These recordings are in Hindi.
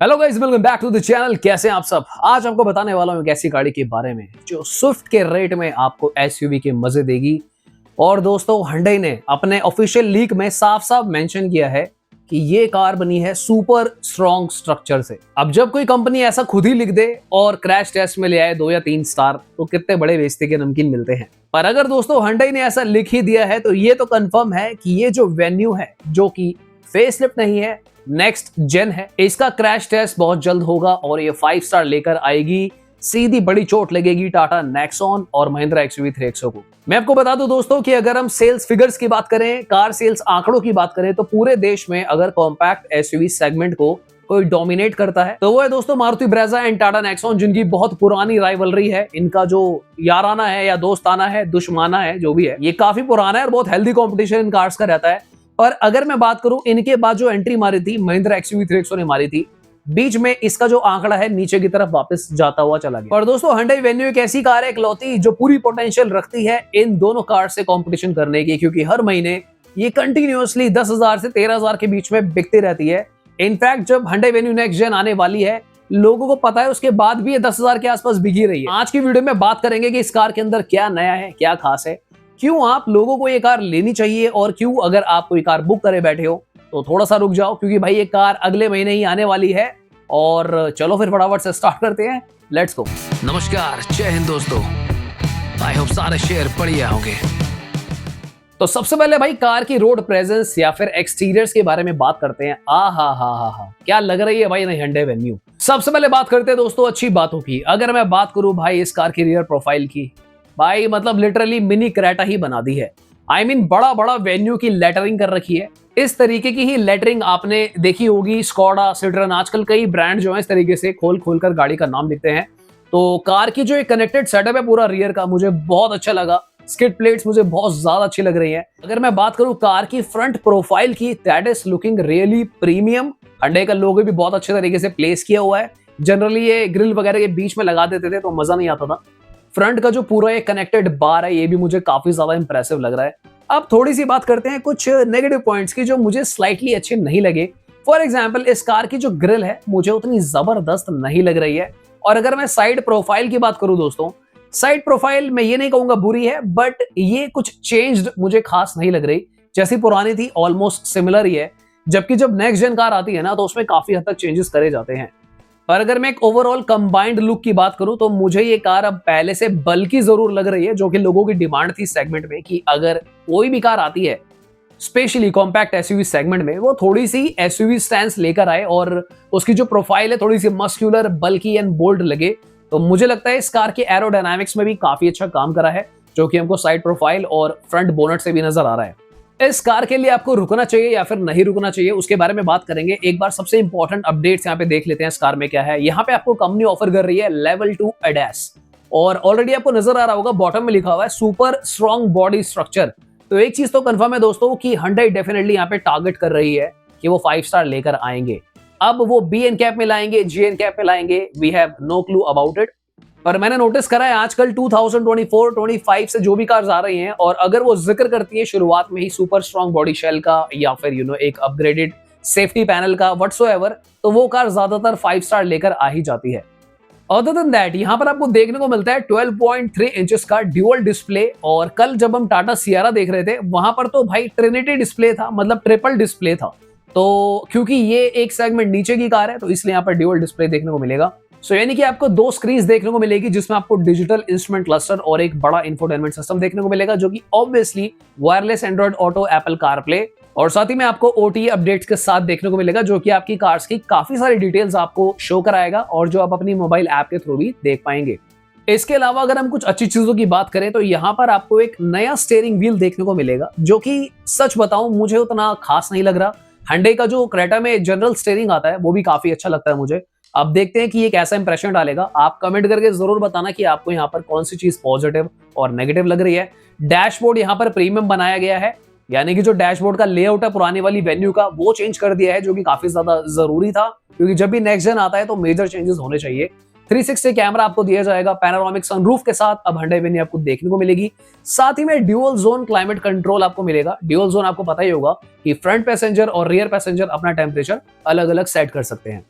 Hello guys, welcome back to the channel. कैसे हैं आप सब। आज आपको बताने वाला हूं एक ऐसी गाड़ी के बारे में जो स्विफ्ट के रेट में आपको एसयूवी के मजे देगी। और दोस्तों, Hyundai ने अपने ऑफिशियल लीक में साफ साफ मेंशन किया है कि ये कार बनी है सुपर स्ट्रॉन्ग स्ट्रक्चर से। अब जब कोई कंपनी ऐसा खुद ही लिख दे और क्रैश टेस्ट में ले आए 2 या 3 स्टार, तो कितने बड़े बेइज्जती के नमकीन मिलते हैं। पर अगर दोस्तों Hyundai ने ऐसा लिख ही दिया है तो ये तो कंफर्म है कि ये जो वेन्यू है, जो कि फेसलिफ्ट नहीं है, नेक्स्ट जेन है, इसका क्रैश टेस्ट बहुत जल्द होगा और ये 5 स्टार लेकर आएगी। सीधी बड़ी चोट लगेगी टाटा नेक्सॉन और महिंद्रा XUV 3XO को। मैं आपको बता दूं दोस्तों कि अगर हम सेल्स फिगर्स की बात करें, कार सेल्स आंकड़ों की बात करें, तो पूरे देश में अगर कॉम्पैक्ट एसयूवी सेगमेंट को कोई डोमिनेट करता है तो वो है दोस्तों Maruti Brezza and Tata Nexon, जिनकी बहुत पुरानी राइवलरी है। इनका जो याराना है या दोस्ताना है, दुश्मना है, जो भी है, ये काफी पुराना है और बहुत हेल्दी कॉम्पिटिशन इन कार्स का रहता है। और अगर मैं बात करूं, इनके बाद जो एंट्री मारी थी महिंद्रा XUV 3XO ने मारी थी, बीच में इसका जो आंकड़ा है नीचे की तरफ वापस जाता हुआ चला गया। और दोस्तों, Hyundai वेन्यू एक ऐसी कार है इकलौती जो पूरी पोटेंशियल रखती है इन दोनों कार से कंपटीशन करने की, क्योंकि हर महीने ये कंटिन्यूअसली 10,000 से 13,000 के बीच में बिकती रहती है। इनफैक्ट जब Hyundai वेन्यू नेक्स्ट जेन आने वाली है, लोगों को पता है, उसके बाद भी ये 10,000 के आसपास बिकी रही है। आज की वीडियो में बात करेंगे कि इस कार के अंदर क्या नया है, क्या खास है, क्यों आप लोगों को ये कार लेनी चाहिए, और क्यों अगर आप कोई कार बुक करे बैठे हो तो थोड़ा सा रुक जाओ, क्योंकि भाई ये कार अगले महीने ही आने वाली है। और चलो फिर फटाफट से स्टार्ट करते हैं, लेट्स गो। नमस्कार, जय हिंद दोस्तों। आई होप सारे शेयर बढ़िया होंगे। तो सबसे पहले भाई कार की रोड प्रेजेंस या फिर एक्सटीरियर्स के बारे में बात करते हैं। हा क्या लग रही है भाई नई Hyundai वेन्यू। सबसे पहले बात करते हैं दोस्तों अच्छी बातों की। अगर मैं बात करूं भाई इस कार की रियर प्रोफाइल की, भाई मतलब लिटरली मिनी क्रेटा ही बना दी है। आई मीन बड़ा बड़ा वेन्यू की लेटरिंग कर रखी है। इस तरीके की ही लेटरिंग आपने देखी होगी स्कोडा, सिट्रन, आजकल कई ब्रांड जो है इस तरीके से खोल खोल कर गाड़ी का नाम लिखते हैं। तो कार की जो एक कनेक्टेड सेटअप है पूरा रियर का, मुझे बहुत अच्छा लगा। स्किड प्लेट्स मुझे बहुत ज्यादा अच्छी लग रही है। अगर मैं बात करूं कार की फ्रंट प्रोफाइल की, that is looking really premium. Hyundai का लोगो भी बहुत अच्छे तरीके से प्लेस किया हुआ है। जनरली ये ग्रिल वगैरह के बीच में लगा देते थे तो मजा नहीं आता था। फ्रंट का जो पूरा एक कनेक्टेड बार है, ये भी मुझे काफी ज्यादा इंप्रेसिव लग रहा है। अब थोड़ी सी बात करते हैं कुछ नेगेटिव पॉइंट्स की जो मुझे स्लाइटली अच्छे नहीं लगे। फॉर एग्जांपल, इस कार की जो ग्रिल है मुझे उतनी जबरदस्त नहीं लग रही है। और अगर मैं साइड प्रोफाइल की बात करूं दोस्तों, साइड प्रोफाइल मैं ये नहीं कहूंगा बुरी है, बट ये कुछ चेंज्ड मुझे खास नहीं लग रही। जैसी पुरानी थी ऑलमोस्ट सिमिलर ही है, जबकि जब नेक्स्ट जेन कार आती है ना तो उसमें काफी हद तक चेंजेस करे जाते हैं। और अगर मैं एक ओवरऑल कंबाइंड लुक की बात करूं तो मुझे ये कार अब पहले से बल्कि जरूर लग रही है, जो कि लोगों की डिमांड थी सेगमेंट में कि अगर कोई भी कार आती है स्पेशली कॉम्पैक्ट एसयूवी सेगमेंट में, वो थोड़ी सी एसयूवी स्टैंस लेकर आए और उसकी जो प्रोफाइल है थोड़ी सी मस्क्यूलर, बल्कि एंड बोल्ड लगे। तो मुझे लगता है इस कार के एरोडायनामिक्स में भी काफी अच्छा काम करा है, जो कि हमको साइड प्रोफाइल और फ्रंट बोनट से भी नजर आ रहा है। इस कार के लिए आपको रुकना चाहिए या फिर नहीं रुकना चाहिए, उसके बारे में बात करेंगे। एक बार सबसे इंपॉर्टेंट अपडेट्स यहाँ पे देख लेते हैं इस कार में क्या है। यहाँ पे आपको कंपनी ऑफर कर रही है लेवल 2 ADAS, और ऑलरेडी आपको नजर आ रहा होगा बॉटम में लिखा हुआ है सुपर स्ट्रॉन्ग बॉडी स्ट्रक्चर। तो एक चीज तो कंफर्म है दोस्तों कि Hyundai डेफिनेटली यहाँ पे टारगेट कर रही है कि वो 5 स्टार लेकर आएंगे। अब वो बी एनकैप में लाएंगे, जी एनकैप में लाएंगे, we have no clue about it. पर मैंने नोटिस करा है आजकल 2024-25 से जो भी कार्स आ रही हैं, और अगर वो जिक्र करती है शुरुआत में ही सुपर स्ट्रॉन्ग बॉडी शेल का या फिर एक अपग्रेडेड सेफ्टी पैनल का व्हाटसोएवर, तो वो कार ज्यादातर 5 स्टार लेकर आ ही जाती है। अदर देन दैट, यहाँ पर आपको देखने को मिलता है 12.3 इंचेस का ड्यूअल डिस्प्ले। और कल जब हम टाटा सियारा देख रहे थे, वहां पर तो भाई ट्रिनिटी डिस्प्ले था, मतलब ट्रिपल डिस्प्ले था। तो क्योंकि ये एक सेगमेंट नीचे की कार है तो इसलिए यहाँ पर ड्यूअल डिस्प्ले देखने को मिलेगा। सो यानी कि आपको 2 स्क्रीन देखने को मिलेगी, जिसमें आपको डिजिटल इंस्ट्रूमेंट क्लस्टर और एक बड़ा इंफोटेनमेंट सिस्टम देखने को मिलेगा, जो कि obviously wireless Android auto, Apple CarPlay, और साथ ही में आपको OTA अपडेट्स के साथ देखने को मिलेगा, जो कि आपकी कार्स की काफी सारी डिटेल्स आपको शो कराएगा और जो आप अपनी मोबाइल ऐप के थ्रू भी देख पाएंगे। इसके अलावा अगर हम कुछ अच्छी चीजों की बात करें तो यहाँ पर आपको एक नया स्टीयरिंग व्हील देखने को मिलेगा, जो कि सच बताऊं मुझे उतना खास नहीं लग रहा। Hyundai का जो क्रेटा में जनरल स्टीयरिंग आता है वो भी काफी अच्छा लगता है मुझे। अब देखते हैं कि ये कैसा इंप्रेशन डालेगा। आप कमेंट करके जरूर बताना कि आपको यहाँ पर कौन सी चीज पॉजिटिव और नेगेटिव लग रही है। डैशबोर्ड यहाँ पर प्रीमियम बनाया गया है, यानी कि जो डैशबोर्ड का लेआउट है पुरानी वाली वेन्यू का, वो चेंज कर दिया है, जो कि काफी ज्यादा जरूरी था, क्योंकि जब भी नेक्स्ट जेन आता है तो मेजर चेंजेस होने चाहिए। 360 कैमरा आपको दिया जाएगा पैनोरामिक सनरूफ के साथ, अब Hyundai वेन्यू आपको देखने को मिलेगी। साथ ही में ड्यूअल जोन क्लाइमेट कंट्रोल आपको मिलेगा। ड्यूअल जोन आपको पता ही होगा कि फ्रंट पैसेंजर और रियर पैसेंजर अपना टेम्परेचर अलग अलग सेट कर सकते हैं।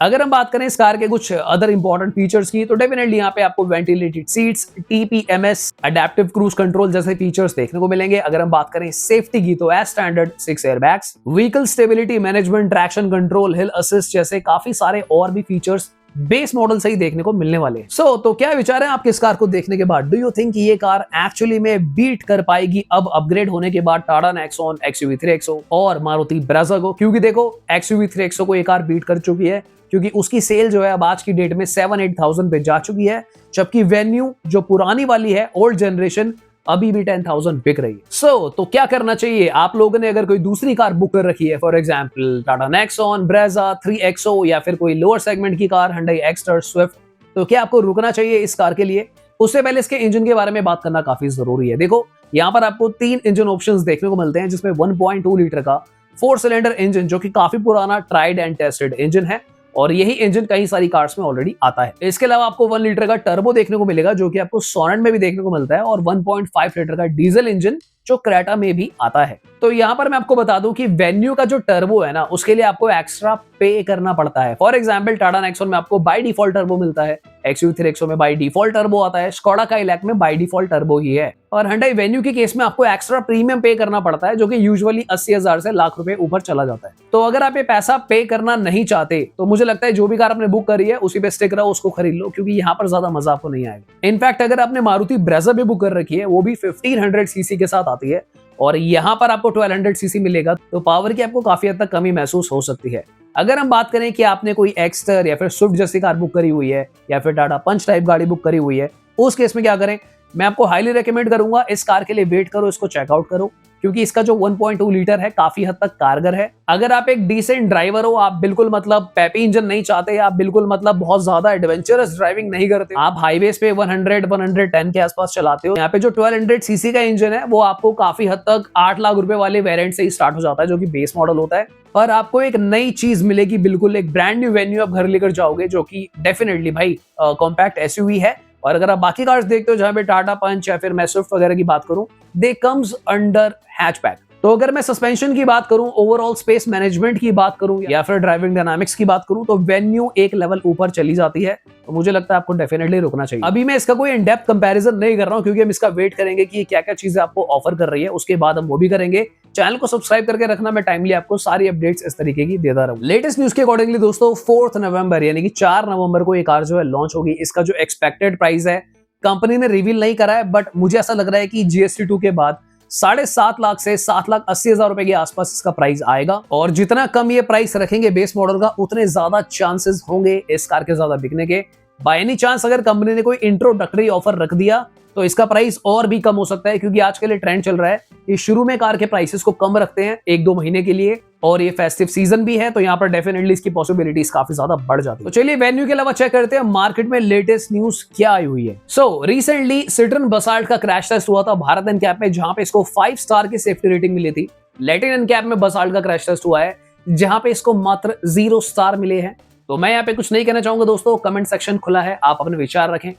अगर हम बात करें इस कार के कुछ अदर इंपॉर्टेंट फीचर्स की, तो डेफिनेटली यहाँ पे आपको ventilated seats, TPMS, adaptive cruise control जैसे फीचर्स देखने को मिलेंगे। अगर हम बात करें सेफ्टी की, तो as standard 6 airbags, vehicle stability management, traction control, hill assist जैसे काफी सारे और भी फीचर्स बेस मॉडल से ही देखने को मिलने वाले हैं। तो क्या विचार है आपके इस कार को देखने के बाद? डू यू थिंक ये कार एक्चुअली में बीट कर पाएगी अब अपग्रेड होने के बाद टाटा नेक्सॉन, XUV 3XO और मारुति ब्रेज़ा को? क्योंकि देखो XUV 3XO को ये कार बीट कर चुकी है, क्योंकि उसकी सेल जो है अब आज की डेट में 7-8,000 पे जा चुकी है, जबकि वेन्यू जो पुरानी वाली है ओल्ड जनरेशन अभी भी 10,000 बिक रही है। तो क्या करना चाहिए आप लोगों ने? अगर कोई दूसरी कार बुक कर रखी है, for example Tata Nexon, Brezza, 3XO या फिर कोई लोअर सेगमेंट की कार Hyundai Exter, स्विफ्ट, तो क्या आपको रुकना चाहिए इस कार के लिए? उससे पहले इसके इंजन के बारे में बात करना काफी जरूरी है। देखो यहाँ पर आपको 3 इंजन ऑप्शंस देखने को मिलते हैं, जिसमें 1.2 लीटर का 4 सिलेंडर इंजन, जो कि काफी पुराना ट्राइड एंड टेस्टेड इंजन है, और यही इंजन कई सारी कार्स में ऑलरेडी आता है। इसके अलावा आपको 1 लीटर का टर्बो देखने को मिलेगा, जो कि आपको सोनेट में भी देखने को मिलता है, और 1.5 लीटर का डीजल इंजन जो क्रेटा में भी आता है। तो यहाँ पर मैं आपको बता दूं कि वेन्यू का जो टर्बो है ना, उसके लिए आपको एक्स्ट्रा पे करना पड़ता है। फॉर एग्जांपल टाटा नेक्सॉन में आपको बाय डिफॉल्ट टर्बो मिलता है, XUV 3XO में बाय डिफॉल्ट टर्बो आता है, स्कोडा काइलैक में बाय डिफॉल्ट टर्बो ही है, और Hyundai वेन्यू के केस में आपको एक्स्ट्रा प्रीमियम पे करना पड़ता है, जो कि यूजुअली 80,000 से लाख रुपए ऊपर चला जाता है। तो अगर आप ये पैसा पे करना नहीं चाहते, तो मुझे लगता है जो भी कार आपने बुक करी है उसी पे स्टिक रहो, उसको खरीद लो, क्योंकि यहाँ पर ज्यादा मजा आपको नहीं आएगा। इनफैक्ट अगर आपने मारुति ब्रेज़ा भी बुक कर रखी है, वो भी 1500 सीसी के साथ आती है, और यहाँ पर आपको 1200 सीसी मिलेगा, तो पावर की आपको काफी हद तक कमी महसूस हो सकती है। अगर हम बात करें कि आपने कोई एक्स्टर या फिर स्विफ्ट जैसी कार बुक करी हुई है, या फिर टाटा पंच टाइप गाड़ी बुक करी हुई है, उस केस में क्या करें? मैं आपको हाईली रेकमेंड करूंगा इस कार के लिए वेट करो, इसको चेकआउट करो, क्योंकि इसका जो 1.2 लीटर है काफी हद तक कारगर है। अगर आप एक डिसेंट ड्राइवर हो, आप बिल्कुल मतलब पेपी इंजन नहीं चाहते, आप बिल्कुल मतलब बहुत ज्यादा एडवेंचरस ड्राइविंग नहीं करते, आप हाईवेज पे 100-110 के आसपास चलाते हो, यहाँ पे जो 1200 सीसी का इंजन है वो आपको काफी हद तक 8 लाख रुपए वाले वेरिएंट से ही स्टार्ट हो जाता है, जो कि बेस मॉडल होता है, पर आपको एक नई चीज मिलेगी, बिल्कुल एक ब्रांड न्यू वेन्यू आप घर लेकर जाओगे, जो कि डेफिनेटली भाई कॉम्पैक्ट SUV है। और अगर आप बाकी कार्स देखते हो, जहां पे टाटा पंच या फिर मैं स्विफ्ट वगैरह की बात करूं, दे कम्स अंडर हैचबैक। तो अगर मैं सस्पेंशन की बात करूं, ओवरऑल स्पेस मैनेजमेंट की बात करूं, या फिर ड्राइविंग डायनामिक्स की बात करूं, तो वेन्यू एक लेवल ऊपर चली जाती है, तो मुझे लगता है आपको डेफिनेटली रुकना चाहिए। अभी मैं इसका कोई इन डेप्थ कंपैरिजन नहीं कर रहा हूं, क्योंकि हम इसका वेट करेंगे कि क्या क्या चीजें आपको ऑफर कर रही है, उसके बाद हम वो भी करेंगे। चैनल को सब्सक्राइब करके रखना, मैं टाइमली आपको सारी अपडेट्स इस तरीके की देता रहूं। लेटेस्ट न्यूज के अकॉर्डिंगली दोस्तों 4 नवंबर यानी कि 4 नवंबर को ये कार जो है लॉन्च होगी। इसका जो एक्सपेक्टेड प्राइस है कंपनी ने रिवील नहीं करा है, बट मुझे ऐसा लग रहा है कि GST 2 के बाद 7.5 लाख से 7,80,000 रुपए के आसपास इसका प्राइस आएगा, और जितना कम ये प्राइस रखेंगे बेस मॉडल का, उतने ज्यादा चांसेस होंगे इस कार के ज्यादा बिकने के। बाय एनी चांस अगर कंपनी ने कोई इंट्रोडक्टरी ऑफर रख दिया, तो इसका प्राइस और भी कम हो सकता है, क्योंकि आज के लिए ट्रेंड चल रहा है कि शुरू में कार के प्राइसेस को कम रखते हैं 1-2 महीने के लिए, और ये फेस्टिव सीजन भी है, तो यहाँ पर डेफिनेटली इसकी पॉसिबिलिटीज काफी ज्यादा बढ़ जाती है। तो चलिए वेन्यू के अलावा चेक करते हैं मार्केट में लेटेस्ट न्यूज क्या आई हुई है। रिसेंटली सिट्रन बसाल्ट का क्रैश टेस्ट हुआ था भारत एनकैप में, जहां पे इसको 5 स्टार की सेफ्टी रेटिंग मिली थी। लैटिन एनकैप में बसाल्ट का क्रैश टेस्ट हुआ है, जहां पे इसको मात्र 0 स्टार मिले हैं। तो मैं यहाँ पे कुछ नहीं कहना चाहूंगा दोस्तों, कमेंट सेक्शन खुला है, आप अपने विचार रखें।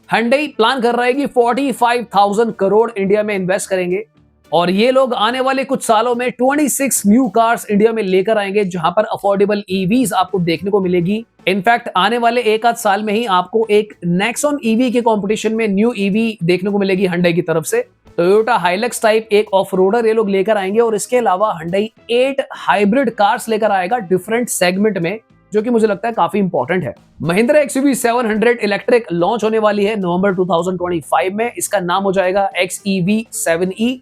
Hyundai प्लान कर रहा है कि 45,000 करोड़ इंडिया में इन्वेस्ट करेंगे, और ये लोग आने वाले कुछ सालों में 26 न्यू कार्स इंडिया में लेकर आएंगे, जहां पर अफोर्डेबल EVs आपको देखने को मिलेगी। इनफैक्ट आने वाले 1 आध साल में ही आपको एक नेक्सॉन EV के कंपटीशन में न्यू EV देखने को मिलेगी Hyundai की तरफ से। टोयोटा हाइलक्स टाइप एक ऑफ रोडर ये लोग लेकर आएंगे, और इसके अलावा Hyundai 8 हाइब्रिड कार्स लेकर आएगा डिफरेंट सेगमेंट में, जो कि मुझे लगता है काफी इंपॉर्टेंट है। महिंद्रा XUV 700 इलेक्ट्रिक लॉन्च होने वाली है नवंबर 2025 में। इसका नाम हो जाएगा XEV 7E,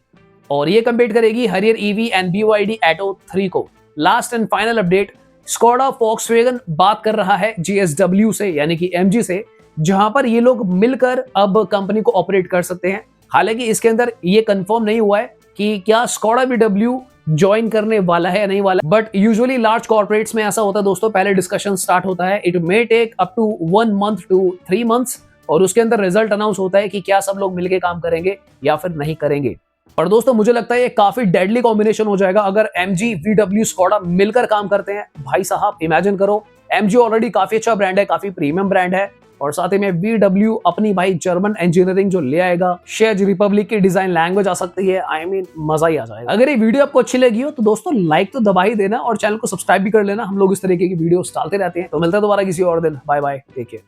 और ये कंपीट करेगी हरियर EV एंड BYD Atto 3 को। Last and final update, Skoda Volkswagen बात कर रहा है GSW से यानी कि MG से, जहां पर ये लोग मिलकर अब कंपनी को ऑपरेट कर सकते हैं। हालांकि इसके अंदर ये कंफर्म नहीं हुआ है कि क्या स्कोडा VW ज्वाइन करने वाला है या नहीं वाला, बट यूजुअली लार्ज कॉर्पोरेट्स में ऐसा होता है दोस्तों, पहले डिस्कशन स्टार्ट होता है, it may take up to 1 month to 3 months, और उसके अंदर रिजल्ट अनाउंस होता है कि क्या सब लोग मिलकर काम करेंगे या फिर नहीं करेंगे। और दोस्तों मुझे लगता है ये काफी डेडली कॉम्बिनेशन हो जाएगा अगर MG VW स्कोडा मिलकर काम करते हैं। भाई साहब इमेजिन करो, MG ऑलरेडी काफी अच्छा ब्रांड है, काफी प्रीमियम ब्रांड है, और साथ ही में VW अपनी भाई जर्मन इंजीनियरिंग जो ले आएगा, शेज रिपब्लिक की डिजाइन लैंग्वेज आ सकती है। आई मीन मजा ही आ जाएगा। अगर ये वीडियो आपको अच्छी लगी हो तो दोस्तों लाइक तो दबा ही देना और चैनल को सब्सक्राइब भी कर लेना। हम लोग इस तरीके की वीडियोस डालते रहते हैं। तो मिलते हैं दोबारा किसी और दिन। Bye bye, take care.